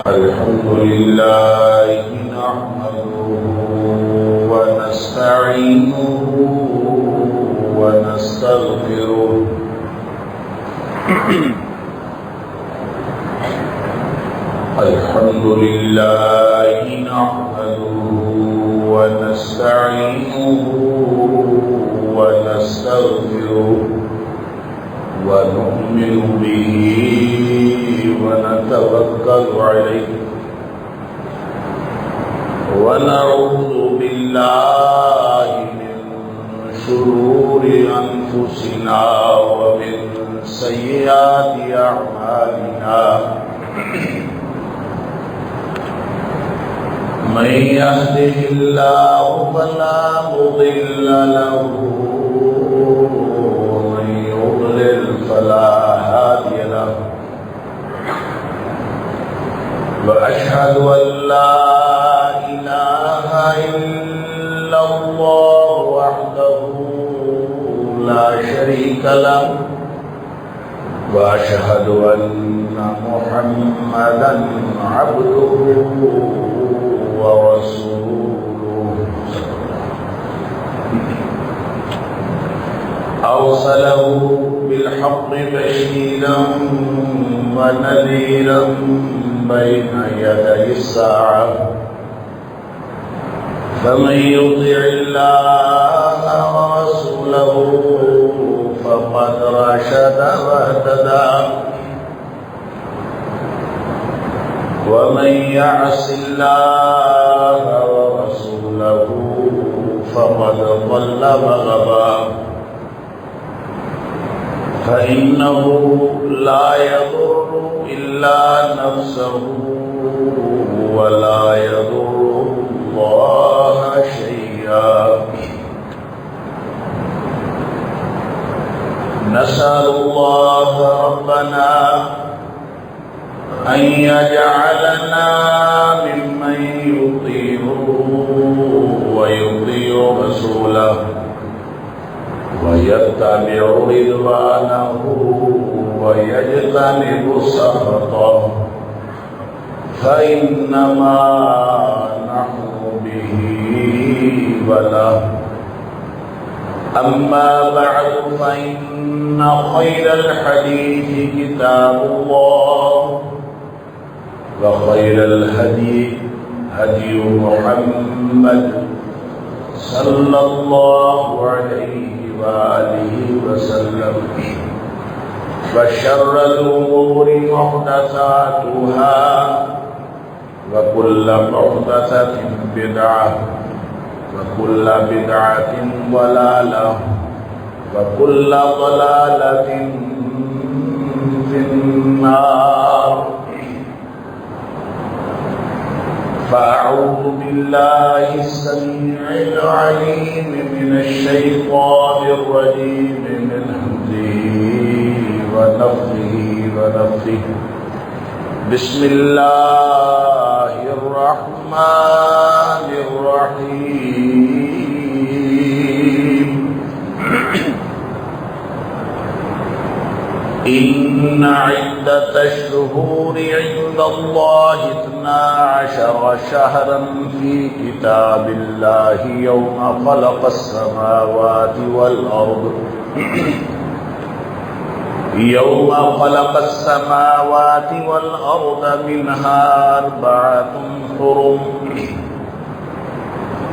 الحمد لله نحمده ونستعينه ونستغفره الحمد لله نحمده ونستعينه ونستغفره ونؤمن به ونتوكل عليه ونعوذ بالله من شرور أنفسنا ومن سيئات أعمالنا من يهده الله فلا مضل له ومن يضلل فلا هادي له وأشهد أن لا إله إلا الله وحده لا شريك له وأشهد أن محمدا عبده ورسوله أرسله بالحق بشيرا ونذيرا بين يدي الساعة فمن يطع الله ورسوله فقد رشد واهتدى ومن يعص الله ورسوله فقد ضل وغوى فإنه لا يضر إلا نفسه ولا يضر الله شيئا نسأل الله ربنا أن يجعلنا ممن يطيعه ويطيع رسوله ويتبع رضوانه ويجتنب سخطه فإنما نحن به وله أما بعد فإن خير الحديث كتاب الله وخير الهدي هدي محمد صلى الله عليه وآله وسلم وشر الأمور محدثاتها وكل محدثة بدعة وكل بدعة ضلالة وكل ضلالة في النار فأعوذ بالله السميع العليم من الشيطان الرجيم من همزه ونفخه ونفثه بسم الله الرحمن الرحيم إن عدة الشهور عند الله 12 شهرا في كتاب الله يوم خلق السماوات والأرض منها 4 حرم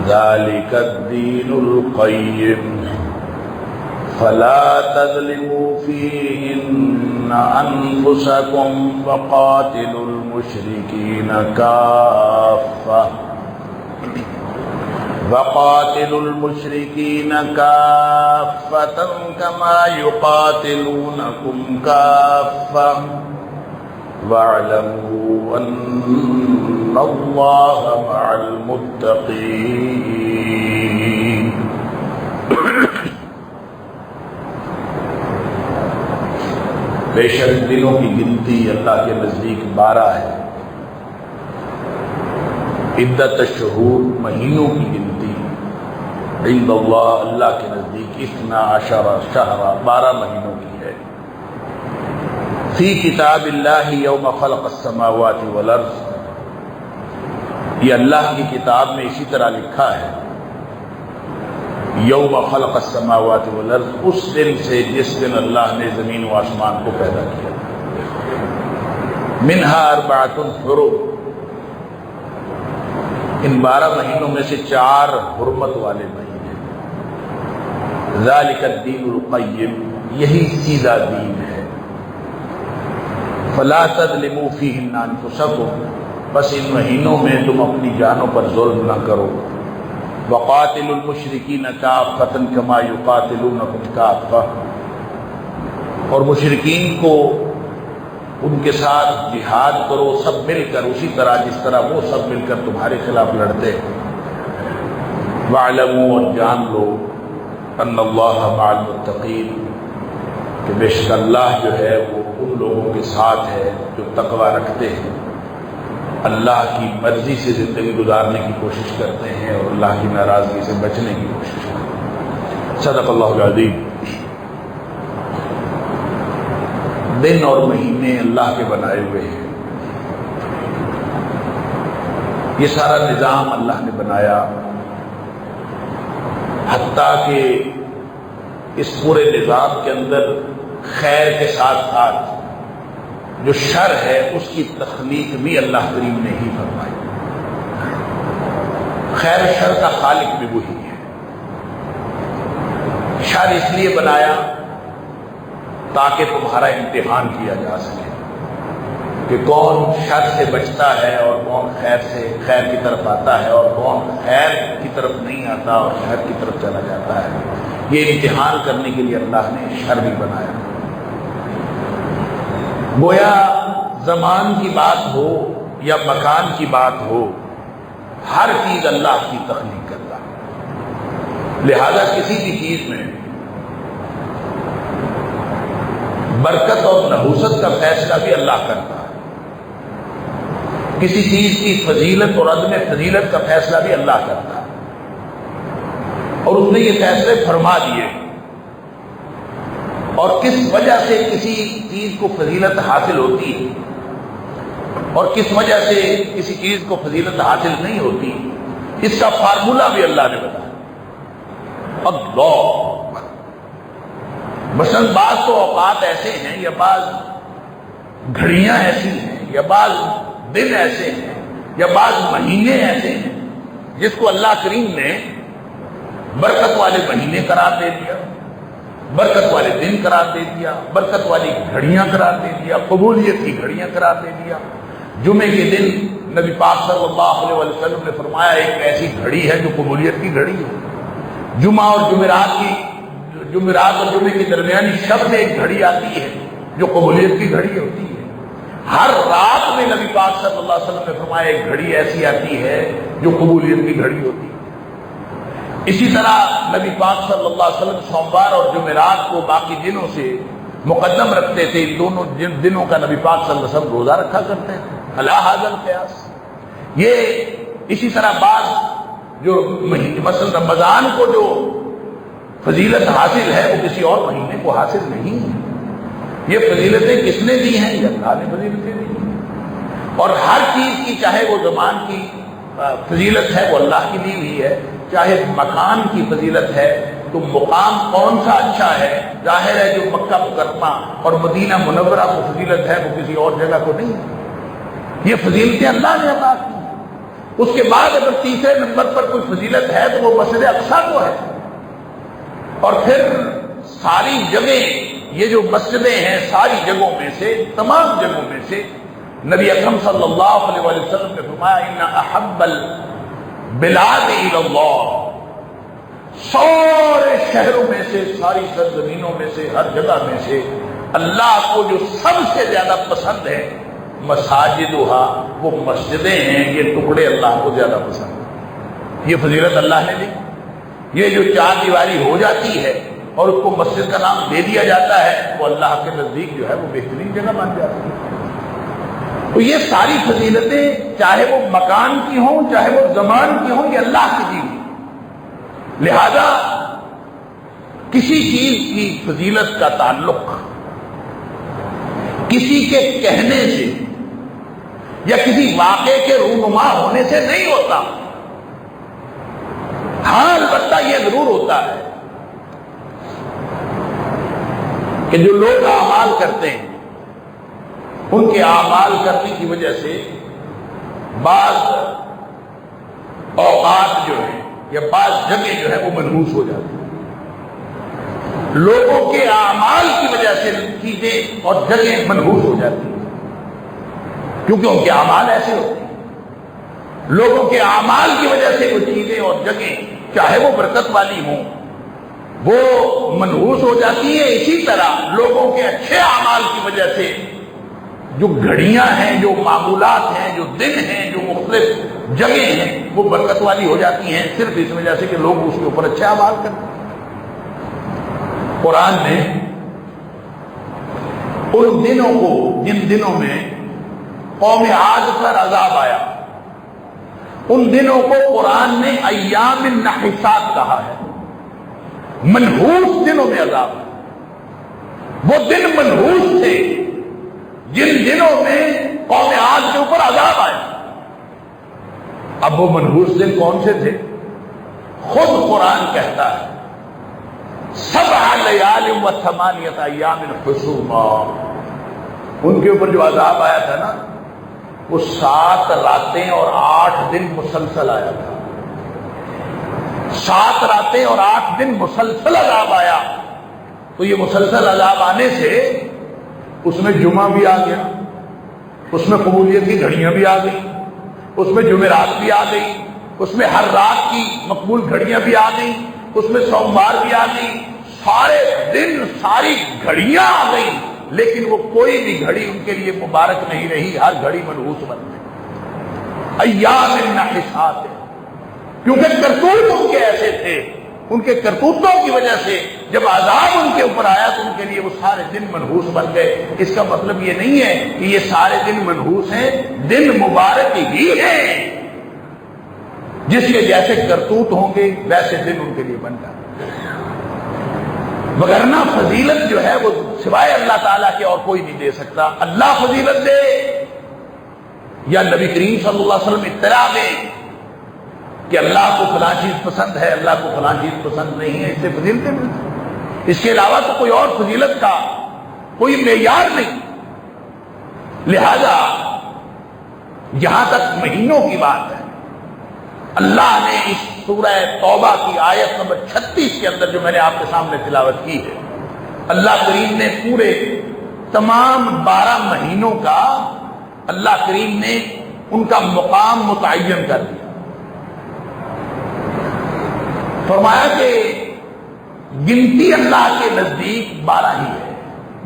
ذلك الدين القيم فلا تظلموا فيهن أنفسكم وقاتلوا المشركين كافة كما يقاتلونكم كافة واعلموا أن الله مع المتقين بے شک دنوں کی گنتی اللہ کے نزدیک 12 ہے. عدت الشہور مہینوں کی گنتی عند اللہ اللہ کے نزدیک 12 شہر 12 مہینوں کی ہے. فی کتاب اللہ یوم خلق السماوات والارض یہ اللہ کی کتاب میں اسی طرح لکھا ہے، یوم خلق السماوات والارض، اس دن سے جس دن اللہ نے زمین و آسمان کو پیدا کیا، منہا اربعۃ حرم، ان 12 مہینوں میں سے 4 حرمت والے مہینے، ذالک الدین القیم، یہی سیدھا دین ہے، فلا تظلموا فیہن انفسکم، بس ان مہینوں میں تم اپنی جانوں پر ظلم نہ کرو، وقاتلوا المشرکین کافۃ کما یقاتلونکم کافۃ، اور مشرکین کو ان کے ساتھ جہاد کرو سب مل کر، اسی طرح جس طرح وہ سب مل کر تمہارے خلاف لڑتے ہیں، وَاعْلَمُوا، اور جان لو، ان اللہ مع المتقین، کہ بے شک اللہ جو ہے وہ ان لوگوں کے ساتھ ہے جو تقوی رکھتے ہیں، اللہ کی مرضی سے زندگی گزارنے کی کوشش کرتے ہیں اور اللہ کی ناراضگی سے بچنے کی کوشش کرتے ہیں۔ صدق اللہ العظیم۔ دن اور مہینے اللہ کے بنائے ہوئے ہیں، یہ سارا نظام اللہ نے بنایا، حتیٰ کہ اس پورے نظام کے اندر خیر کے ساتھ ساتھ جو شر ہے اس کی تخلیق بھی اللہ کریم نے ہی فرمائی۔ خیر و شر کا خالق بھی وہی ہے۔ شر اس لیے بنایا تاکہ تمہارا امتحان کیا جا سکے کہ کون شر سے بچتا ہے اور کون خیر کی طرف آتا ہے اور کون خیر کی طرف نہیں آتا اور شر کی طرف چلا جاتا ہے۔ یہ امتحان کرنے کے لیے اللہ نے شر بھی بنایا۔ گویا زمان کی بات ہو یا مکان کی بات ہو، ہر چیز اللہ کی تخلیق کرتا ہے، لہذا کسی بھی چیز میں برکت اور نحوست کا فیصلہ بھی اللہ کرتا ہے، کسی چیز کی فضیلت اور عدم فضیلت کا فیصلہ بھی اللہ کرتا ہے، اور اس نے یہ فیصلے فرما دیے، اور کس وجہ سے کسی چیز کو فضیلت حاصل ہوتی ہے اور کس وجہ سے کسی چیز کو فضیلت حاصل نہیں ہوتی، اس کا فارمولہ بھی اللہ نے بتایا۔ اللہ، مثلاً بعض تو اوقات ایسے ہیں یا بعض گھڑیاں ایسی ہیں یا بعض دن ایسے ہیں یا بعض مہینے ایسے ہیں جس کو اللہ کریم نے برکت والے مہینے قرار دے دیا، برکت والے دن قرار دے دیا، برکت والی گھڑیاں قرار دے دیا، قبولیت کی گھڑیاں قرار دے دیا۔ جمعے کے دن نبی پاک صلی اللہ علیہ وسلم نے فرمایا ایک ایسی گھڑی ہے جو قبولیت کی گھڑی ہے۔ جمعہ اور جمعرات اور جمعے کی درمیانی شب میں ایک گھڑی آتی ہے جو قبولیت کی گھڑی ہوتی ہے۔ ہر رات میں نبی پاک صلی اللہ علیہ وسلم نے فرمایا ایک گھڑی ایسی آتی ہے جو قبولیت کی گھڑی ہوتی ہے۔ اسی طرح نبی پاک صلی اللہ علیہ وسلم سوموار اور جمعرات کو باقی دنوں سے مقدم رکھتے تھے، ان دونوں دنوں کا نبی پاک صلی اللہ علیہ وسلم روزہ رکھا کرتے تھے، علی ھذا القیاس۔ یہ اسی طرح بعض جو مثلا رمضان کو جو فضیلت حاصل ہے وہ کسی اور مہینے کو حاصل نہیں ہے۔ یہ فضیلتیں کس نے دی ہیں؟ یہ اللہ نے فضیلتیں دی ہیں، اور ہر چیز کی چاہے وہ زمان کی فضیلت ہے وہ اللہ کی دی ہوئی ہے، چاہے مکان کی فضیلت ہے تو مقام کون سا اچھا ہے، ظاہر ہے جو مکہ مکرمہ اور مدینہ منورہ کو فضیلت ہے وہ کسی اور جگہ کو نہیں ہے۔ یہ فضیلتیں اللہ نے عطا کی۔ اس کے بعد اگر تیسرے نمبر پر کوئی فضیلت ہے تو وہ مسجد اقصیٰ کو ہے، اور پھر ساری جگہ یہ جو مسجدیں ہیں ساری جگہوں میں سے، تمام جگہوں میں سے نبی اکرم صلی اللہ علیہ وسلم نے فرمایا ان احب البلاد الی اللہ، سارے شہروں میں سے، ساری سرزمینوں میں سے، ہر جگہ میں سے اللہ کو جو سب سے زیادہ پسند ہے مساجدہا، وہ مسجدیں ہیں، یہ ٹکڑے اللہ کو زیادہ پسند ہیں۔ یہ فضیلت اللہ نے دی۔ یہ جو چار دیواری ہو جاتی ہے اور اس کو مسجد کا نام دے دیا جاتا ہے وہ اللہ کے نزدیک جو ہے وہ بہترین جگہ بن جاتی ہے۔ تو یہ ساری فضیلتیں چاہے وہ مکان کی ہوں چاہے وہ زمان کی ہوں یہ اللہ کی دی ہوئی، لہذا کسی چیز کی فضیلت کا تعلق کسی کے کہنے سے یا کسی واقعے کے رونما ہونے سے نہیں ہوتا. ہاں البتہ یہ ضرور ہوتا ہے کہ جو لوگ اعمال کرتے ہیں ان کے اعمال کرنے کی وجہ سے بعض اوقات جو ہے یا بعض جگہ جو ہے وہ منحوس ہو جاتی ہیں. لوگوں کے اعمال کی وجہ سے چیزیں اور جگہیں منحوس ہو جاتی ہیں کیونکہ ان کے اعمال ایسے ہوتے ہیں. لوگوں کے اعمال کی وجہ سے وہ چیزیں اور جگہیں چاہے وہ برکت والی ہوں وہ منحوس ہو جاتی ہیں. اسی طرح لوگوں کے اچھے اعمال کی وجہ سے جو گھڑیاں ہیں، جو معمولات ہیں، جو دن ہیں، جو مختلف جگہیں ہیں وہ برکت والی ہو جاتی ہیں صرف اس وجہ سے کہ لوگ اس کے اوپر اچھے اعمال کرتے ہیں. قرآن نے ان دنوں کو، جن دنوں میں قوم عاد پر عذاب آیا، ان دنوں کو قرآن نے ایام النحسات کہا ہے. منحوس دنوں میں عذاب ہے. وہ دن منحوس تھے جن دنوں میں قوم عاد کے اوپر عذاب آیا. اب وہ منحوس دن کون سے تھے؟ خود قرآن کہتا ہے سبع لیال و ثمانیۃ ایام حسوما. ان کے اوپر جو عذاب آیا تھا نا وہ 7 راتیں اور 8 دن مسلسل آیا تھا. 7 راتیں اور 8 دن مسلسل عذاب آیا. تو یہ مسلسل عذاب آنے سے اس میں جمعہ بھی آ گیا، اس میں قبولیت کی گھڑیاں بھی آ گئی، اس میں جمعرات بھی آ گئی، اس میں ہر رات کی مقبول گھڑیاں بھی آ گئی، اس میں سوموار بھی آ گئی. سارے دن ساری گھڑیاں آ گئی لیکن وہ کوئی بھی گھڑی ان کے لیے مبارک نہیں رہی. ہر گھڑی منحوس بن گئی. ایام النحسات، کیونکہ کرتوت ان کے ایسے تھے. ان کے کرتوتوں کی وجہ سے جب عذاب ان کے اوپر آیا تو ان کے لیے وہ سارے دن منحوس بن گئے. اس کا مطلب یہ نہیں ہے کہ یہ سارے دن منحوس ہیں، دن مبارک ہی ہیں. جس کے جیسے کرتوت ہوں گے ویسے دن ان کے لیے بن جائے. وگرنہ فضیلت جو ہے وہ سوائے اللہ تعالیٰ کے اور کوئی نہیں دے سکتا. اللہ فضیلت دے یا نبی کریم صلی اللہ علیہ وسلم اطلاع دے کہ اللہ کو فلاں چیز پسند ہے، اللہ کو فلاں چیز پسند نہیں ہے، اس سے فضیلتیں ملتی ہیں. اس کے علاوہ تو کوئی اور فضیلت کا کوئی معیار نہیں. لہذا جہاں تک مہینوں کی بات ہے، اللہ نے اس سورہ توبہ کی آیت نمبر 36 کے اندر جو میں نے آپ کے سامنے تلاوت کی ہے، اللہ کریم نے پورے تمام 12 مہینوں کا اللہ کریم نے ان کا مقام متعین کر دیا. فرمایا کہ گنتی اللہ کے نزدیک 12 ہی ہے،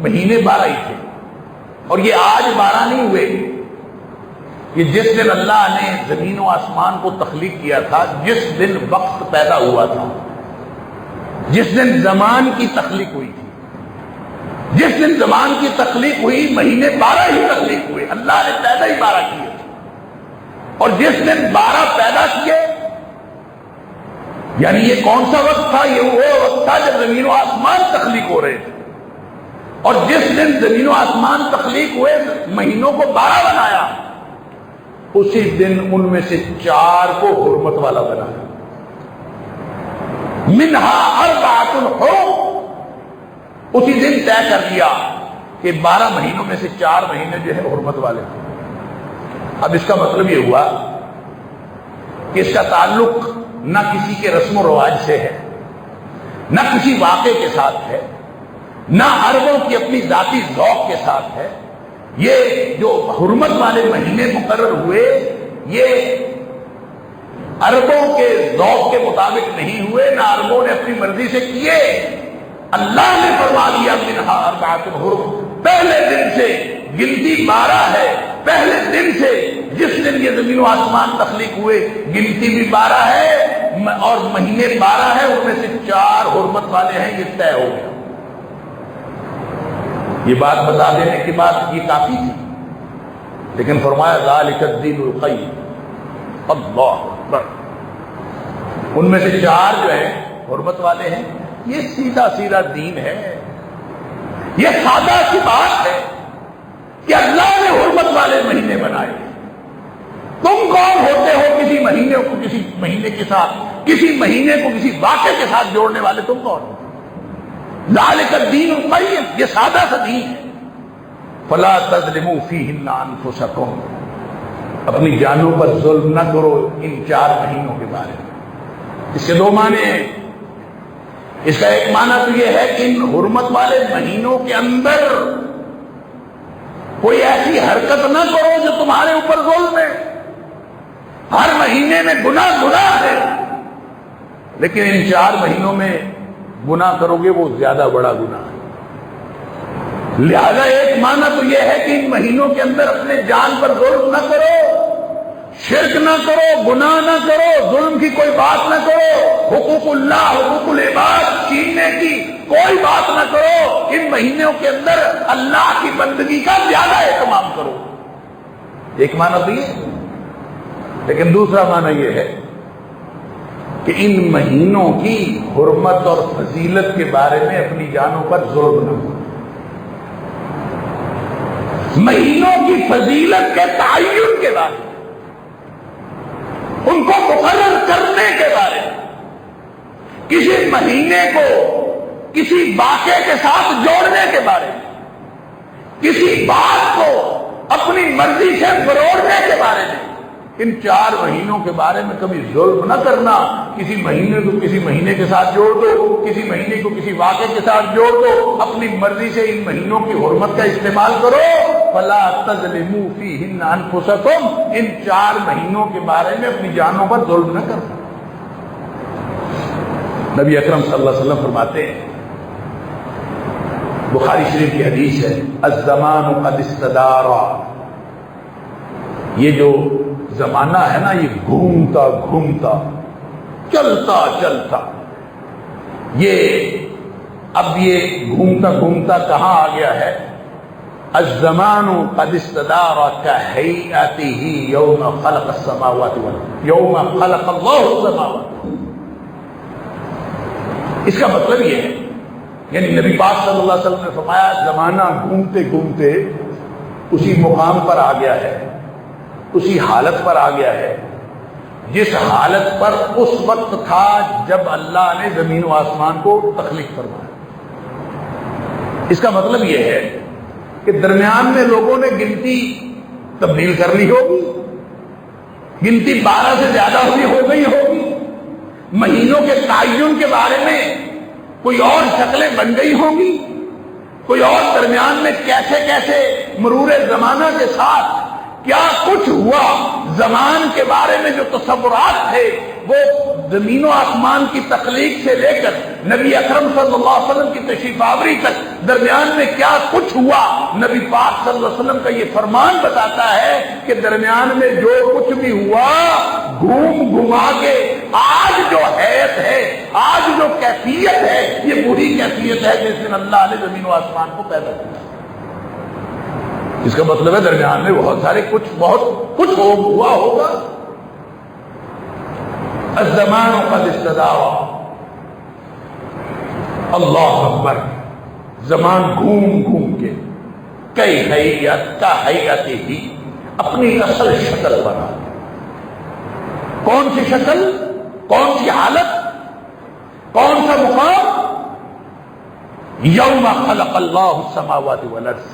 مہینے 12 ہی تھے. اور یہ آج 12 نہیں ہوئے، یہ جس دن اللہ نے زمین و آسمان کو تخلیق کیا تھا، جس دن وقت پیدا ہوا تھا، جس دن زمان کی تخلیق ہوئی تھی، جس دن زمان کی تخلیق ہوئی مہینے 12 ہی تخلیق ہوئے. اللہ نے پیدا ہی 12 کیے. اور جس دن 12 پیدا کیے یعنی یہ کون سا وقت تھا؟ یہ وہ وقت تھا جب زمین و آسمان تخلیق ہو رہے تھے. اور جس دن زمین و آسمان تخلیق ہوئے مہینوں کو 12 بنایا، اسی دن ان میں سے 4 کو حرمت والا بنایا. منہا اربعۃ حرم، اسی دن طے کر دیا کہ 12 مہینوں میں سے 4 مہینے جو ہے حرمت والے تھے. اب اس کا مطلب یہ ہوا کہ اس کا تعلق نہ کسی کے رسم و رواج سے ہے، نہ کسی واقعے کے ساتھ ہے، نہ عربوں کی اپنی ذاتی ذوق کے ساتھ ہے. یہ جو حرمت والے مہینے مقرر ہوئے یہ عربوں کے ذوق کے مطابق نہیں ہوئے، نہ عربوں نے اپنی مرضی سے کیے. اللہ نے فرما دیا منہا اربعۃ حرم. پہلے دن سے گنتی 12 ہے. پہلے دن سے جس دن یہ زمین و آسمان تخلیق ہوئے گنتی بھی 12 ہے اور مہینے 12 ہے. ان میں سے 4 حرمت والے ہیں. یہ طے ہو گیا. یہ بات بتا دینے کے بعد یہ کافی تھی، لیکن فرمایا ذالک الدین القیم. اللہ اکبر. ان میں سے 4 جو ہیں حرمت والے ہیں. یہ سیدھا سیدھا دین ہے. یہ سادہ سی بات ہے کہ اللہ نے حرمت والے مہینے بنائے. تم کون ہوتے ہو کسی مہینے کو کسی مہینے کے ساتھ، کسی مہینے کو کسی واقعے کے ساتھ جوڑنے والے تم کون ہو؟ ذالک الدین القیم، یہ سادہ سا دین ہے۔ فلا تظلموا فیہن انفسکم، اپنی جانوں پر ظلم نہ کرو ان 4 مہینوں کے بارے میں۔ اس کے 2 معنی ہیں۔ اس کا ایک معنی تو یہ ہے کہ ان حرمت والے مہینوں کے اندر کوئی ایسی حرکت نہ کرو جو تمہارے اوپر ظلم ہے۔ ہر مہینے میں گناہ ہے، لیکن ان 4 مہینوں میں گناہ کرو گے وہ زیادہ بڑا گناہ ہے۔ لہذا ایک معنی تو یہ ہے کہ ان مہینوں کے اندر اپنے جان پر ظلم نہ کرو، شرک نہ کرو، گناہ نہ کرو، ظلم کی کوئی بات نہ کرو، حقوق اللہ، حقوق العباد چھیننے کی کوئی بات نہ کرو۔ ان مہینوں کے اندر اللہ کی بندگی کا زیادہ اہتمام کرو۔ ایک معنی تو یہ، لیکن دوسرا معنی یہ ہے کہ ان مہینوں کی حرمت اور فضیلت کے بارے میں اپنی جانوں پر ظلم نہ کرو۔ مہینوں کی فضیلت کے تعین کے بارے میں، ان کو مقرر کرنے کے بارے میں، کسی مہینے کو کسی واقعے کے ساتھ جوڑنے کے بارے میں، کسی بات کو اپنی مرضی سے فروڑنے کے بارے میں، ان 4 مہینوں کے بارے میں کبھی ظلم نہ کرنا۔ کسی مہینے کو کسی مہینے کے ساتھ جوڑ دو، کسی مہینے کو کسی واقعے کے ساتھ جوڑ دو، اپنی مرضی سے ان مہینوں کی حرمت کا استعمال کرو۔ فلا تظلموا فیہن انفسکم، ان 4 مہینوں کے بارے میں اپنی جانوں پر ظلم نہ کرنا۔ نبی اکرم صلی اللہ علیہ وسلم فرماتے ہیں، بخاری شریف کی حدیث ہے، الزمان قد استدار، یہ جو زمانہ ہے نا یہ گھومتا گھومتا چلتا چلتا، یہ اب یہ گھومتا گھومتا کہاں آ گیا ہے؟ الزمان قد استدار كهيئته يوم خلق السماوات والارض، يوم خلق الله السماوات، اس کا مطلب یہ ہے، یعنی نبی پاک صلی اللہ علیہ وسلم نے فرمایا زمانہ گھومتے گھومتے اسی مقام پر آ گیا ہے، اسی حالت پر آ گیا ہے جس حالت پر اس وقت تھا جب اللہ نے زمین و آسمان کو تخلیق فرمایا۔ اس کا مطلب یہ ہے کہ درمیان میں لوگوں نے گنتی تبدیل کر لی ہوگی، گنتی 12 سے زیادہ ہو گئی ہوگی، مہینوں کے تعین کے بارے میں کوئی اور شکلیں بن گئی ہوں گی، کوئی اور درمیان میں کیسے کیسے مرور زمانہ کے ساتھ کیا کچھ ہوا، زمان کے بارے میں جو تصورات تھے وہ زمین و آسمان کی تخلیق سے لے کر نبی اکرم صلی اللہ علیہ وسلم کی تشریف آوری تک درمیان میں کیا کچھ ہوا، نبی پاک صلی اللہ علیہ وسلم کا یہ فرمان بتاتا ہے کہ درمیان میں جو کچھ بھی ہوا گھوم گھما کے آج جو حیت ہے، آج جو کیفیت ہے، یہ وہی کیفیت ہے جس دن اللہ نے زمین و آسمان کو پیدا کیا۔ اس کا مطلب ہے درمیان میں بہت کچھ ہوا ہوگا۔ الزمان قد استدار، اللہ اکبر، زمان گھوم گھوم کے کئی حیت کا حیت ہی اپنی اصل شکل بنا۔ کون سی شکل، کون سی حالت، کون سا مقام؟ یوم خلق اللہ السماوات والارض،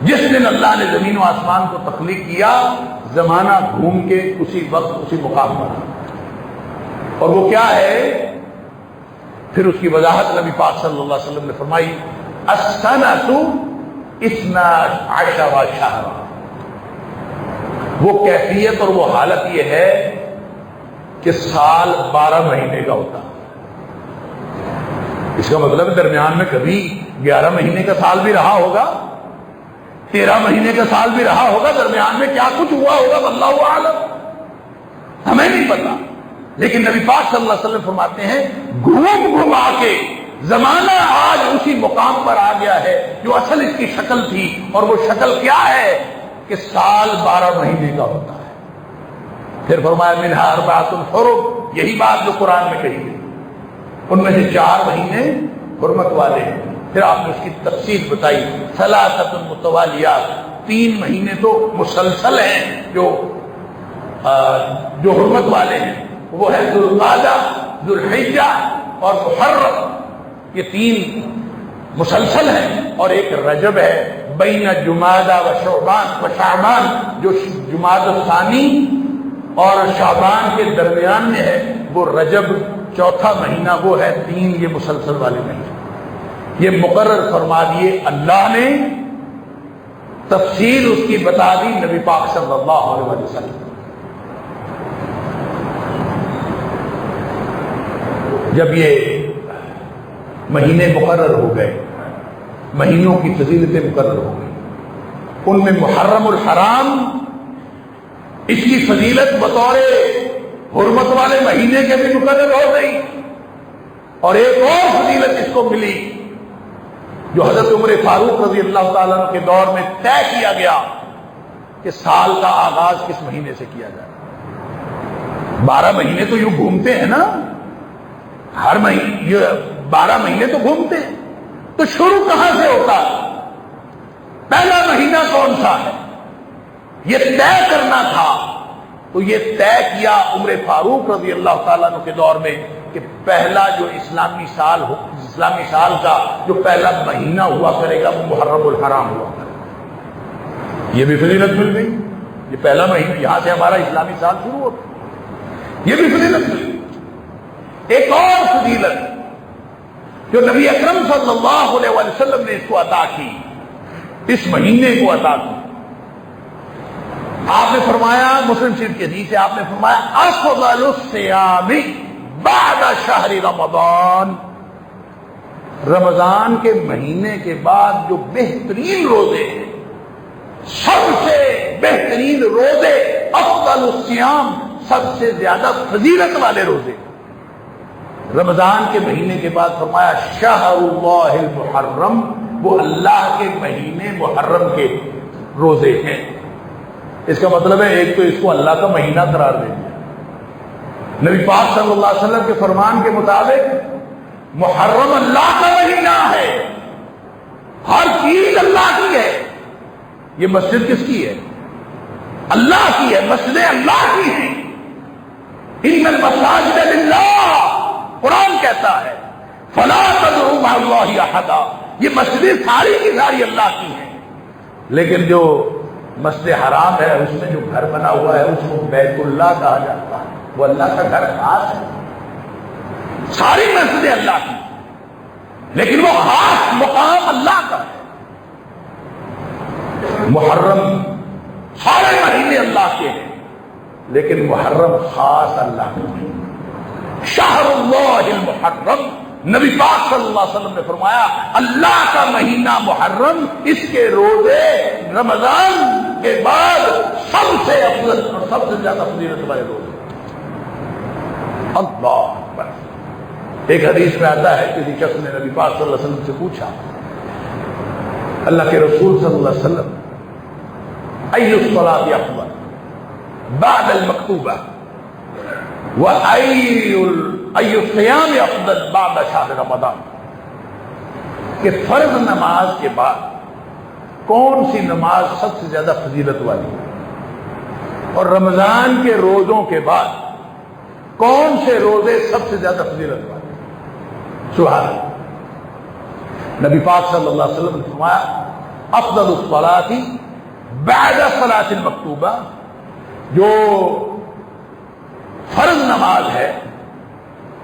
جس دن اللہ نے زمین و آسمان کو تخلیق کیا، زمانہ گھوم کے اسی وقت اسی مقام پر، اور وہ کیا ہے؟ پھر اس کی وضاحت نبی پاک صلی اللہ علیہ وسلم نے فرمائی، السنۃ 12 شہرا، وہ کیفیت اور وہ حالت یہ ہے کہ سال 12 مہینے کا ہوتا۔ اس کا مطلب درمیان میں کبھی 11 مہینے کا سال بھی رہا ہوگا، 13 مہینے کا سال بھی رہا ہوگا، درمیان میں کیا کچھ ہوا ہوگا واللہ اعلم، ہمیں نہیں پتا۔ لیکن نبی پاک صلی اللہ علیہ وسلم فرماتے ہیں گھوم گھما کے زمانہ آج اسی مقام پر آ گیا ہے جو اصل اس کی شکل تھی، اور وہ شکل کیا ہے کہ سال 12 مہینے کا ہوتا ہے۔ پھر فرمایا منہا اربعۃ حرم، یہی بات جو قرآن میں کہی ہے، ان میں سے 4 مہینے حرمت والے ہیں۔ پھر آپ نے اس کی تفصیل بتائی، ثلاثۃ متوالیات، 3 مہینے تو مسلسل ہیں جو جو حرمت والے ہیں وہ ہے ذوالقعدہ، ذوالحجہ اور محرم، یہ 3 مسلسل ہیں، اور ایک رجب ہے بین جمادہ و شعبان جو جمادی الثانی اور شعبان کے درمیان میں ہے، وہ رجب 4تھا مہینہ وہ ہے، 3 یہ مسلسل والے مہینے یہ مقرر فرما دیے اللہ نے، تفصیل اس کی بتا دی نبی پاک صلی اللہ علیہ وسلم۔ جب یہ مہینے مقرر ہو گئے، مہینوں کی فضیلتیں مقرر ہو گئی، ان میں محرم الحرام اس کی فضیلت بطور حرمت والے مہینے کے بھی مقرر ہو گئی، اور ایک اور فضیلت اس کو ملی جو حضرت عمر فاروق رضی اللہ تعالیٰ عنہ کے دور میں طے کیا گیا کہ سال کا آغاز کس مہینے سے کیا جائے۔ 12 مہینے تو یوں گھومتے ہیں نا، ہر مہینے یہ 12 مہینے تو گھومتے ہیں، تو شروع کہاں سے ہوتا ہے؟ پہلا مہینہ کون سا ہے یہ طے کرنا تھا، تو یہ طے کیا عمر فاروق رضی اللہ تعالیٰ عنہ کے دور میں کہ پہلا جو اسلامی سال کا جو پہلا مہینہ ہوا کرے گا وہ محرم الحرام ہوا کرے گا۔ یہ بھی فضیلت مل گئی، یہ پہلا مہینہ یہاں سے ہمارا اسلامی سال شروع ہوتا، یہ بھی فضیلت مل گئی۔ ایک اور فضیلت جو نبی اکرم صلی اللہ علیہ وسلم نے اس کو عطا کی، اس مہینے کو عطا کی، آپ نے فرمایا، مسلم شریف کی حدیث ہے، آپ نے فرمایا افضل الصیام بعد شہر رمضان، رمضان کے مہینے کے بعد جو بہترین روزے ہیں، سب سے بہترین روزے، افضل الصیام، سب سے زیادہ فضیلت والے روزے رمضان کے مہینے کے بعد فرمایا شہر اللہ المحرم، وہ اللہ کے مہینے محرم کے روزے ہیں۔ اس کا مطلب ہے ایک تو اس کو اللہ کا مہینہ قرار دے دیا، نبی پاک صلی اللہ علیہ وسلم کے فرمان کے مطابق محرم اللہ کا مہینہ ہے، ہر چیز اللہ کی ہے۔ یہ مسجد کس کی ہے؟ اللہ کی ہے، مسجدیں اللہ کی ہیں۔ ان المساجد للہ، قرآن کہتا ہے فلا تدعوا مع اللہ احدا، یہ مسجدیں ساری کی ساری اللہ کی ہیں، لیکن جو مسجد حرام ہے اس میں جو گھر بنا ہوا ہے اس کو بیت اللہ کہا جاتا ہے، وہ اللہ کا گھر خاص ہے۔ ساری مسجدیں اللہ کی لیکن وہ خاص مقام اللہ کا ہے۔ محرم سارے مہینے اللہ کے ہیں لیکن محرم خاص اللہ کا ہے۔ شہر اللہ المحرم، نبی پاک صلی اللہ علیہ وسلم نے فرمایا اللہ کا مہینہ محرم، اس کے روزے رمضان کے بعد سب سے افضل اور سب سے زیادہ فضیلت والے روزے۔ اللہ اکبر۔ ایک حدیث میں آتا ہے کسی شخص نے نبی پاک صلی اللہ علیہ وسلم سے پوچھا، اللہ کے رسول صلی اللہ علیہ وسلم ای الصلاۃ افضل بعد المکتوبہ وَأَيُّ الصِّيَامِ أَفْضَلُ بَعْدَ شَهْرِ رمضان، کہ فرض نماز کے بعد کون سی نماز سب سے زیادہ فضیلت والی ہے، اور رمضان کے روزوں کے بعد کون سے روزے سب سے زیادہ فضیلت والے ہیں؟ سبحان اللہ۔ نبی پاک صلی اللہ علیہ وسلم نے فرمایا افضل الصلاۃ بعد الصلاۃ المکتوبہ، جو فرض نماز ہے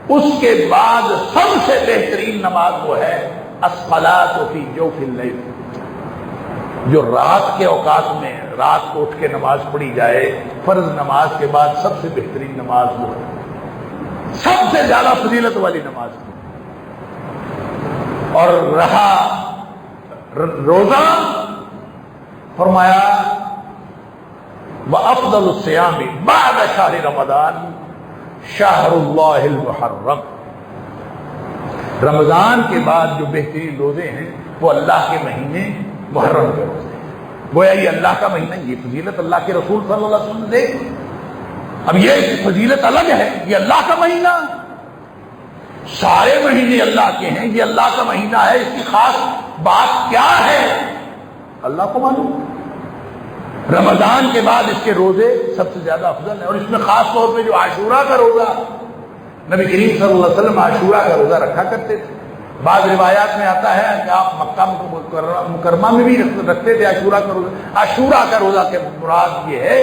اس کے بعد سب سے بہترین نماز وہ ہے الصلاۃ فی جوف اللیل، جو رات کے اوقات میں رات کو اٹھ کے نماز پڑھی جائے، فرض نماز کے بعد سب سے بہترین نماز وہ ہے، سب سے زیادہ فضیلت والی نماز ہے۔ اور رہا روزہ، فرمایا وَأَفْضَلُ الصِّيَامِ بَعْدَ شَهْرِ رمضان شَهْرُ اللَّهِ الْمُحَرَّمِ، رمضان کے بعد جو بہترین روزے ہیں وہ اللہ کے مہینے محرم کے روزے ہیں۔ گویا یہ اللہ کا مہینہ، یہ فضیلت اللہ کے رسول صلی اللہ علیہ وسلم نے دیکھی۔ اب یہ فضیلت الگ ہے، یہ اللہ کا مہینہ، سارے مہینے اللہ کے ہیں، یہ اللہ کا مہینہ ہے، اس کی خاص بات کیا ہے اللہ کو معلوم۔ رمضان کے بعد اس کے روزے سب سے زیادہ افضل ہیں، اور اس میں خاص طور پہ جو عاشورہ کا روزہ، نبی کریم صلی اللہ علیہ وسلم عاشورہ کا روزہ رکھا کرتے تھے۔ بعض روایات میں آتا ہے کہ آپ مکہ مکرمہ میں بھی رکھتے تھے عاشورہ کا روزہ۔ عاشورہ کا روزہ کے مراد یہ ہے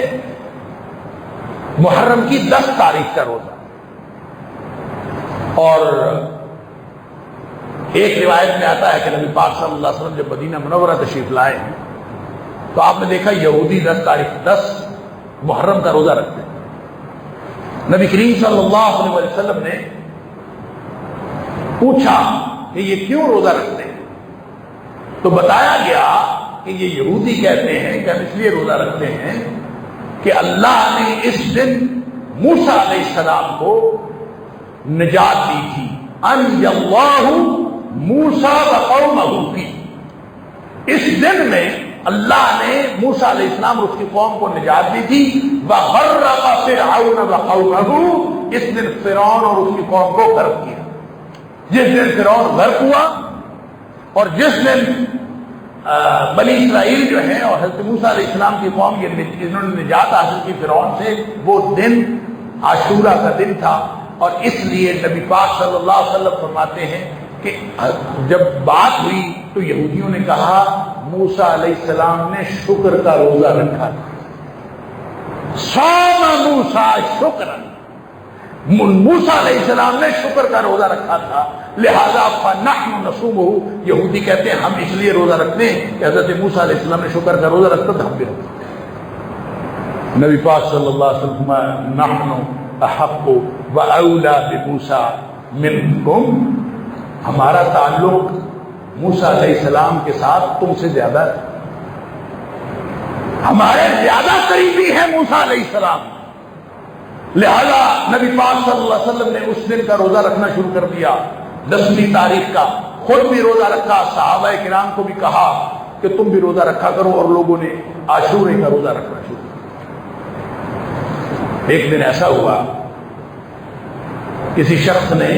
محرم کی 10 تاریخ کا روزہ۔ اور ایک روایت میں آتا ہے کہ نبی پاک صلی اللہ علیہ وسلم جب مدینہ منورہ تشریف لائے ہیں تو آپ نے دیکھا یہودی 10 محرم کا روزہ رکھتے ہیں۔ نبی کریم صلی اللہ علیہ وسلم نے پوچھا کہ یہ کیوں روزہ رکھتے ہیں؟ تو بتایا گیا کہ یہ یہودی کہتے ہیں کہ ہم اس لیے روزہ رکھتے ہیں کہ اللہ نے اس دن موسیٰ علیہ السلام کو نجات دی تھی، ان اللہ موسیٰ وقومہ کی۔ اس دن میں اللہ نے موسیٰ علیہ السلام اور اس کی قوم کو نجات دی تھی۔ وغرق فرعون وقومہ، اس دن فرعون اور اس کی قوم کو غرق کیا۔ جس دن فرعون غرق ہوا اور جس دن بنی اسرائیل جو ہیں اور حضرت موسیٰ علیہ السلام کی قوم جنہوں نے نجات حاصل کی فرعون سے، وہ دن عاشورہ کا دن تھا۔ اور اس لیے نبی پاک صلی اللہ علیہ وسلم فرماتے ہیں کہ جب بات ہوئی تو یہودیوں نے کہا موسیٰ علیہ السلام نے شکر کا روزہ رکھا تھا، صام موسیٰ شکرا، موسیٰ علیہ السلام نے شکر کا روزہ رکھا تھا، لہذا فنحن نصومہ۔ یہودی کہتے ہیں ہم اس لیے روزہ رکھتے ہیں کہ حضرت موسیٰ علیہ السلام نے شکر کا روزہ رکھا تھا، ہم بھی رکھتے۔ نبی پاک صلی اللہ علیہ وسلم نحن احق واولی بموسیٰ منکم، ہمارا تعلق موسیٰ علیہ السلام کے ساتھ تم سے زیادہ ہے، ہمارے زیادہ قریبی ہیں موسیٰ علیہ السلام، لہذا نبی پاک صلی اللہ علیہ وسلم نے اس دن کا روزہ رکھنا شروع کر دیا، 10ویں تاریخ کا۔ خود بھی روزہ رکھا، صحابہ کرام کو بھی کہا کہ تم بھی روزہ رکھا کرو، اور لوگوں نے عاشورے کا روزہ رکھنا شروع کیا۔ ایک دن ایسا ہوا کسی شخص نے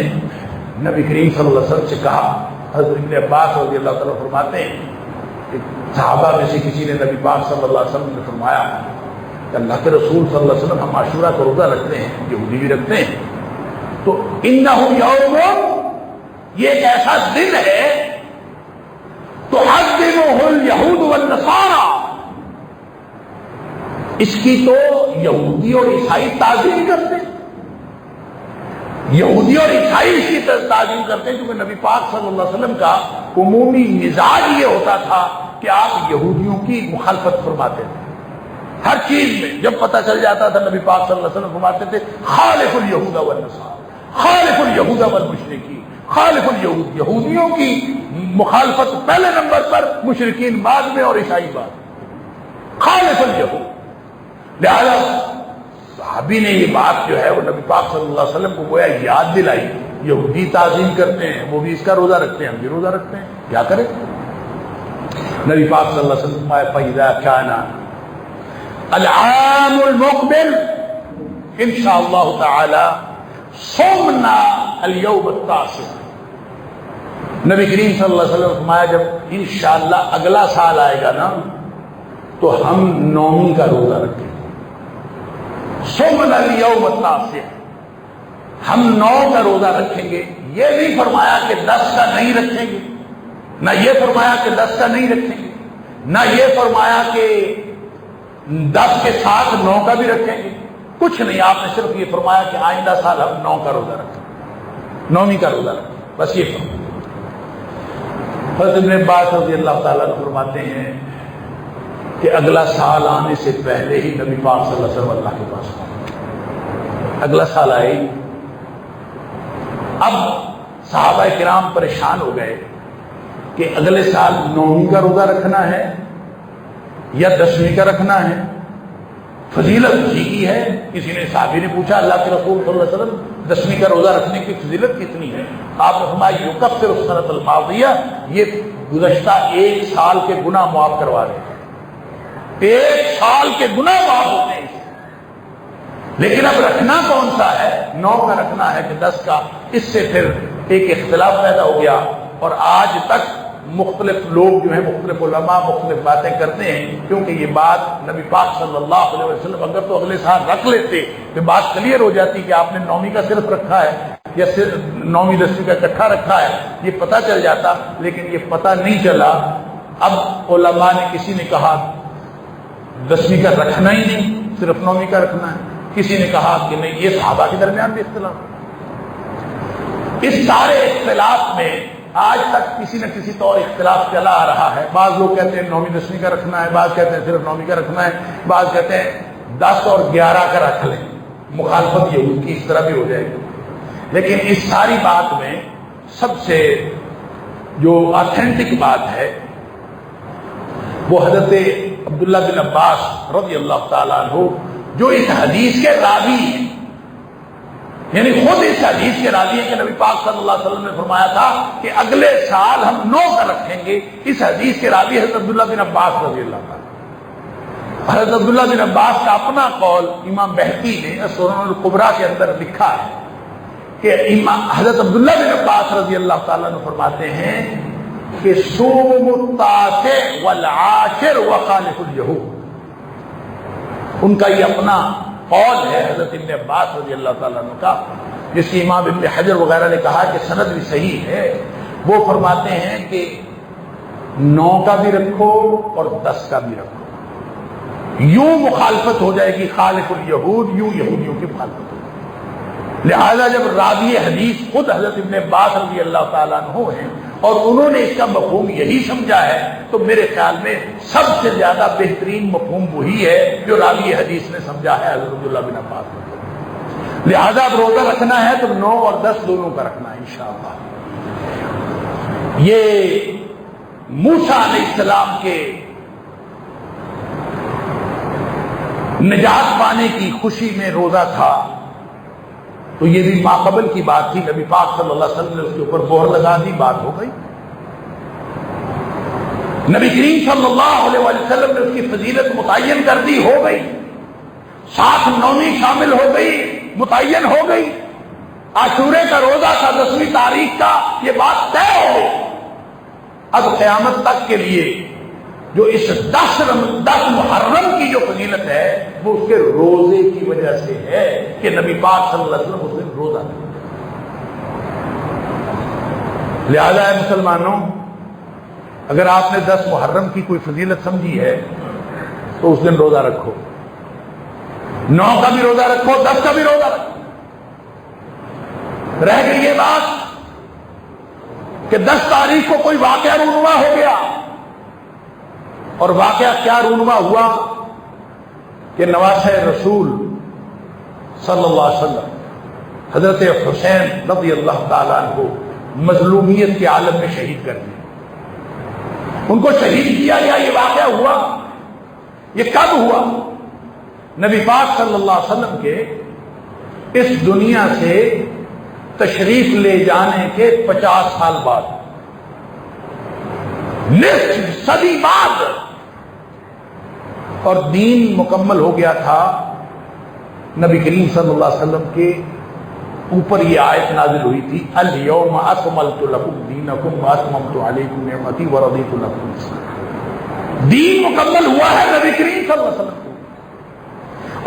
نبی کریم صلی اللہ علیہ وسلم سے کہا، حضرت ابن عباس رضی اللہ تعالیٰ فرماتے ہیں کہ صحابہ میں سے کسی نے نبی پاک صلی اللہ علیہ وسلم نے فرمایا کہ اللہ کے رسول صلی اللہ علیہ وسلم ہم عاشورہ کا روزہ رکھتے ہیں، یہودی بھی رکھتے ہیں، تو انہ یوم، یہ ایک ایسا دن ہے تعظمہ الیہود والنصارى، اس کی تو یہودی اور عیسائی تعظیم کرتے ہیں، یہودی اور عیسائی اس کی تعظیم کرتے ہیں، کیونکہ نبی پاک صلی اللہ علیہ وسلم کا عمومی مزاج یہ ہوتا تھا کہ آپ یہودیوں کی مخالفت فرماتے تھے ہر چیز میں۔ جب پتہ چل جاتا تھا نبی پاک صلی اللہ علیہ وسلم فرماتے تھے خالف الیہود والنصارى، خالف الیہود والمشرکین، خالف الیہود، یہودیوں کی مخالفت پہلے نمبر پر، مشرکین بعد میں اور عیسائی بعد میں، خالف الیہود۔ لہذا صحابی نے یہ بات جو ہے وہ نبی پاک صلی اللہ علیہ وسلم کو گویا یاد دلائی، یہودی تعظیم کرتے ہیں، وہ بھی اس کا روزہ رکھتے ہیں، ہم بھی روزہ رکھتے ہیں، کیا کریں؟ نبی پاک صلی اللہ علیہ وسلم فَإِذَا كَانَ العام المقبل انشاءاللہ تعالی صومنا اليوم التاسع، نبی کریم صلی اللہ علیہ وسلم نے فرمایا جب انشاءاللہ اگلا سال آئے گا نا تو ہم 9ویں کا روزہ رکھیں گے، صومنا اليوم التاسع، ہم 9 کا روزہ رکھیں گے۔ یہ نہیں فرمایا کہ 10 کا نہیں رکھیں گے، نہ یہ فرمایا کہ 10 کا نہیں رکھیں گے، نہ یہ فرمایا کہ 10 کے ساتھ 9 کا بھی رکھیں گے، کچھ نہیں، آپ نے صرف یہ فرمایا کہ آئندہ سال ہم 9 کا روزہ رکھیں، 9ویں کا روزہ رکھیں، بس یہ فرمایا۔ حضرت ابن عباس رضی اللہ تعالیٰ عنہ فرماتے ہیں کہ اگلا سال آنے سے پہلے ہی نبی پاک صلی اللہ علیہ وسلم اللہ کے پاس پہنچے، اگلا سال آئے۔ اب صحابہ کرام پریشان ہو گئے کہ اگلے سال 9ویں کا روزہ رکھنا ہے یا 10ویں کا رکھنا ہے، فضیلت اسی کی ہے۔ کسی نے صحابی نے پوچھا اللہ کے رسول صلی اللہ علیہ وسلم 10ویں کا روزہ رکھنے کی فضیلت کتنی ہے؟ آپ نے فرمایا یکفر السنۃ الماضیہ، یہ گزشتہ 1 سال کے گناہ معاف کروا رہے ہیں، 1 سال کے گناہ معاف ہوتے ہیں۔ لیکن اب رکھنا کون سا ہے؟ 9 کا رکھنا ہے کہ 10 کا؟ اس سے پھر ایک اختلاف پیدا ہو گیا، اور آج تک مختلف لوگ جو ہیں، مختلف علماء مختلف باتیں کرتے ہیں، کیونکہ یہ بات نبی پاک صلی اللہ علیہ وسلم اگر تو اگلے سال رکھ لیتے تو بات کلیئر ہو جاتی کہ آپ نے 9ویں کا صرف رکھا ہے یا صرف 9ویں 10ویں کا اکٹھا رکھا ہے، یہ پتہ چل جاتا، لیکن یہ پتہ نہیں چلا۔ اب علماء نے، کسی نے کہا 10ویں کا رکھنا ہی نہیں، صرف 9ویں کا رکھنا ہے، کسی نے کہا کہ نہیں، یہ صحابہ کے درمیان بھی اختلاف۔ اس سارے اختلاف میں آج تک کسی نہ کسی طور اختلاف چلا آ رہا ہے۔ بعض لوگ کہتے ہیں 9ویں 10ویں کا رکھنا ہے، بعض کہتے ہیں صرف 9ویں کا رکھنا ہے، بعض کہتے ہیں 10 اور 11 کا رکھ لیں، مخالفت یہود کی اس طرح بھی ہو جائے گی۔ لیکن اس ساری بات میں سب سے جو آتھینٹک بات ہے وہ حضرت عبداللہ بن عباس رضی اللہ تعالیٰ عنہ، جو اس حدیث کے راوی ہیں، یعنی خود اس حدیث کے راوی ہیں کہ نبی پاک صلی اللہ علیہ وسلم نے فرمایا تھا کہ اگلے سال ہم 9 کا رکھیں گے۔ اس حدیث کے راوی حضرت عبداللہ بن عباس رضی اللہ تعالیٰ۔ حضرت عبداللہ بن عباس کا اپنا قول امام بہقی نے سنن الکبریٰ کے اندر لکھا ہے کہ حضرت عبداللہ بن عباس رضی اللہ تعالیٰ نے فرماتے ہیں کہ صوم التاسع والعاشر وخالف الیہود، ان کا یہ اپنا قول ہے حضرت ابن عباس رضی اللہ تعالیٰ عنہ کا، جس کی امام ابن حجر وغیرہ نے کہا کہ سند بھی صحیح ہے۔ وہ فرماتے ہیں کہ 9 کا بھی رکھو اور 10 کا بھی رکھو، یوں مخالفت ہو جائے گی خالف الیہود، یوں یہودیوں کی مخالفت ہو جائے گی۔ لہذا جب راوی حدیث خود حضرت ابن عباس رضی اللہ تعالیٰ عنہ ہیں اور انہوں نے اس کا مفہوم یہی سمجھا ہے، تو میرے خیال میں سب سے زیادہ بہترین مفہوم وہی ہے جو راوی حدیث نے سمجھا ہے حضرت عبداللہ بن عباس۔ لہذا اب روزہ رکھنا ہے تو 9 اور 10 دونوں کا رکھنا ہے انشاءاللہ۔ یہ موسیٰ علیہ السلام کے نجات پانے کی خوشی میں روزہ تھا، تو یہ بھی ماقبل کی بات تھی، نبی پاک صلی اللہ علیہ وسلم نے اس کے اوپر مہر لگا دی، بات ہو گئی۔ نبی کریم صلی اللہ علیہ وسلم نے اس کی فضیلت متعین کر دی، ہو گئی، ساتھ 9ویں شامل ہو گئی، متعین ہو گئی۔ عاشورے کا روزہ تھا 10ویں تاریخ کا، یہ بات طے ہو گئی۔ اب قیامت تک کے لیے جو اس 10 محرم کی جو فضیلت ہے وہ اس کے روزے کی وجہ سے ہے کہ نبی پاک صلی اللہ علیہ وسلم اس دن روزہ رکھا۔ لہذا ہے مسلمانوں، اگر آپ نے 10 محرم کی کوئی فضیلت سمجھی ہے تو اس دن روزہ رکھو، 9 کا بھی روزہ رکھو، 10 کا بھی روزہ رکھو۔ رہ گئی یہ بات کہ 10 تاریخ کو کوئی واقعہ رونما ہو گیا، اور واقعہ کیا رونما ہوا کہ نواسہ رسول صلی اللہ علیہ وسلم حضرت حسین رضی اللہ تعالیٰ عنہ مظلومیت کے عالم میں شہید کر دیے، ان کو شہید کیا گیا۔ یہ واقعہ ہوا، یہ کب ہوا؟ نبی پاک صلی اللہ علیہ وسلم کے اس دنیا سے تشریف لے جانے کے 50 سال بعد، نصف صدی بعد، اور دین مکمل ہو گیا تھا۔ نبی کریم صلی اللہ علیہ وسلم کے اوپر یہ آیت نازل ہوئی تھی، الیوم اکملت لکم دینکم واتممت علیکم نعمتی ورضیت لکم الاسلام۔ دین مکمل ہوا ہے نبی کریم صلی اللہ علیہ وسلم کو،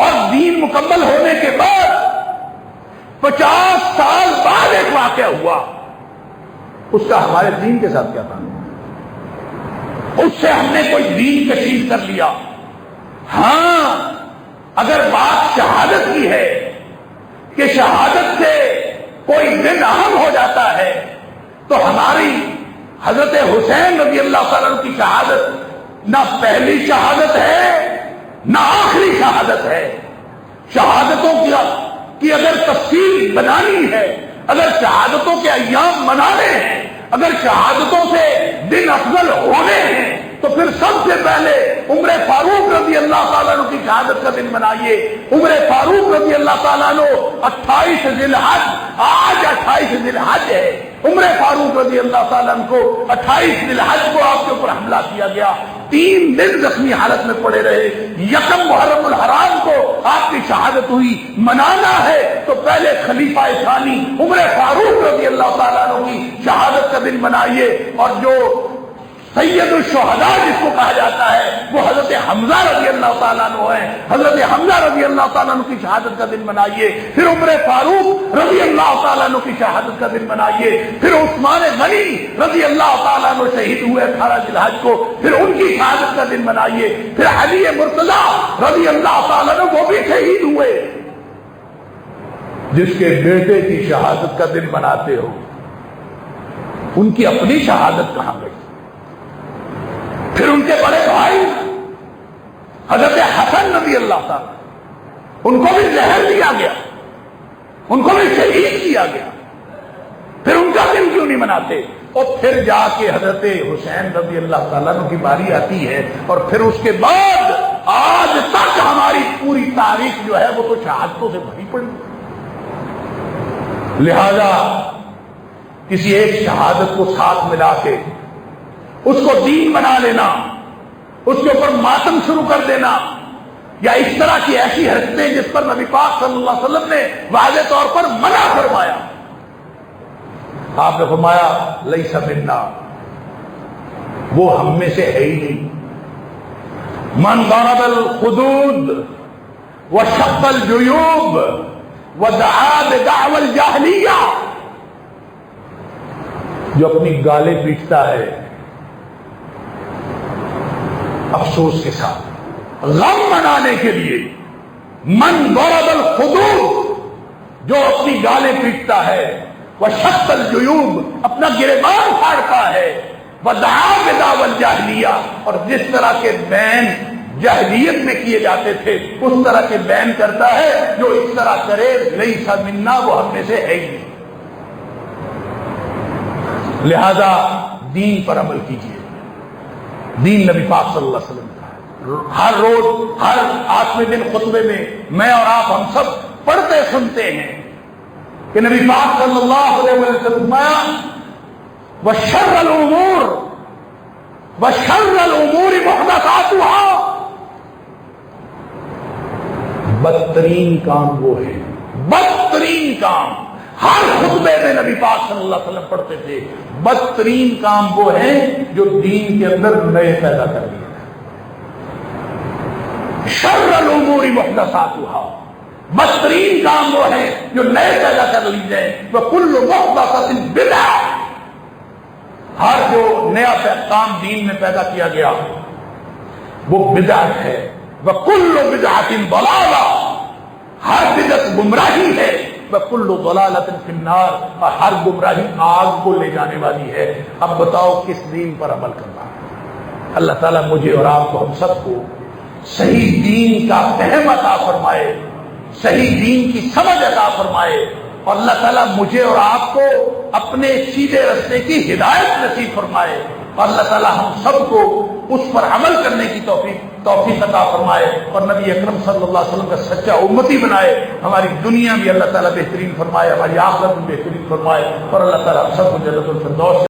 اور دین مکمل ہونے کے بعد 50 سال بعد ایک واقعہ ہوا، اس کا ہمارے دین کے ساتھ کیا تعلق؟ اس سے ہم نے کوئی دین کشید کر لیا؟ ہاں، اگر بات شہادت کی ہے کہ شہادت سے کوئی دن اہم ہو جاتا ہے، تو ہماری حضرت حسین رضی اللہ تعالیٰ عنہ کی شہادت نہ پہلی شہادت ہے نہ آخری شہادت ہے۔ شہادتوں کی اگر تفصیل بنانی ہے، اگر شہادتوں کے ایام منانے ہیں، اگر شہادتوں سے دن افضل ہونے ہیں، تو پھر سب سے پہلے عمر فاروق رضی اللہ تعالیٰ عنہ کی شہادت کا دن منائیے۔ عمر فاروق رضی اللہ تعالیٰ عنہ 28 ذی الحج، آج 28 ذی الحج ہے، عمر فاروق رضی اللہ تعالیٰ عنہ کو 28 ذی الحج کو آپ کے اوپر حملہ کیا گیا، 3 دن زخمی حالت میں پڑے رہے، 1 محرم الحرام کو آپ کی شہادت ہوئی۔ منانا ہے تو پہلے خلیفہ ثانی عمر فاروق رضی اللہ تعالیٰ عنہ کی شہادت کا دن منائیے، اور جو سید الشہداء جس کو کہا جاتا ہے وہ حضرت حمزہ رضی اللہ تعالیٰ عنہ ہیں. حضرت حمزہ رضی اللہ تعالیٰ عنہ کی شہادت کا دن منائیے. پھر عمر فاروق رضی اللہ تعالیٰ عنہ کی شہادت کا دن منائیے. پھر عثمان غنی رضی اللہ تعالیٰ عنہ شہید ہوئے 18 ذی الحج کو, پھر ان کی شہادت کا دن منائیے. پھر علی مرتضیٰ رضی اللہ تعالیٰ عنہ وہ بھی شہید ہوئے. جس کے بیٹے کی شہادت کا دن مناتے ہو ان کی اپنی شہادت کہاں گئی؟ پھر ان کے بڑے بھائی حضرت حسن رضی اللہ تعالیٰ, ان کو بھی زہر دیا گیا, ان کو بھی شہید کیا گیا. پھر ان کا دن کیوں نہیں مناتے؟ اور پھر جا کے حضرت حسین رضی اللہ تعالیٰ عنہ کی باری آتی ہے, اور پھر اس کے بعد آج تک ہماری پوری تاریخ جو ہے وہ تو شہادتوں سے بھری پڑی. لہذا کسی ایک شہادت کو ساتھ ملا کے اس کو دین بنا لینا, اس کے اوپر ماتم شروع کر دینا, یا اس طرح کی ایسی حرکتیں جس پر نبی پاک صلی اللہ علیہ وسلم نے واضح طور پر منع فرمایا. آپ نے فرمایا لیس منا, وہ ہم میں سے ہے ہی نہیں. من ضرب الخدود وشق الجیوب ودعا بدعوى الجاہلیہ, جو اپنی گالیں پیٹتا ہے افسوس کے ساتھ غم منانے کے لیے, من ضرب الخدود, جو اپنی گالیں پیٹتا ہے, وشق الجیوب, اپنا گریبان پھاڑتا ہے, ودعا بدعوى الجاہلیہ, اور جس طرح کے بین جاہلیت میں کیے جاتے تھے اس طرح کے بین کرتا ہے, جو اس طرح کرے لیس منا, وہ ہم میں سے ہے ہی نہیں. لہذا دین پر عمل کیجیے. دین نبی پاک صلی اللہ علیہ وسلم کا ہے. ہر روز ہر 8ویں دن خطبے میں اور آپ ہم سب پڑھتے سنتے ہیں کہ نبی پاک صلی اللہ علیہ وسلم فرمایا وشر الامور محدثاتها, بدترین کام وہ ہے, بدترین کام ہر خطبے میں نبی پاک صلی اللہ علیہ وسلم پڑھتے تھے, بدترین کام وہ ہیں جو دین کے اندر نئے پیدا کر لیے. شر الامور محدثاتها, بدترین کام وہ ہیں جو نئے پیدا کر لی جائیں. وکل محدثۃ بدعہ, ہر جو نیا کام دین میں پیدا کیا گیا وہ بدعت ہے. وکل بدعۃ ضلالہ, ہر بدعت گمراہی ہے. وکل ضلالۃ فی النار, اور ہر گمراہی آگ کو لے جانے والی ہے. اب بتاؤ کس دین پر عمل کرنا ہے؟ اللہ تعالیٰ مجھے اور آپ کو, ہم سب کو صحیح دین کا فہم عطا فرمائے, صحیح دین کی سمجھ عطا فرمائے, اور اللہ تعالیٰ مجھے اور آپ کو اپنے سیدھے رستے کی ہدایت نصیب فرمائے, اور اللہ تعالیٰ ہم سب کو اس پر عمل کرنے کی توفیق عطا فرمائے, اور نبی اکرم صلی اللہ علیہ وسلم کا سچا امتی بنائے. ہماری دنیا بھی اللہ تعالیٰ بہترین فرمائے, ہماری آخرت بھی بہترین فرمائے, اور اللہ تعالیٰ ہم سب کو جنت الفردوس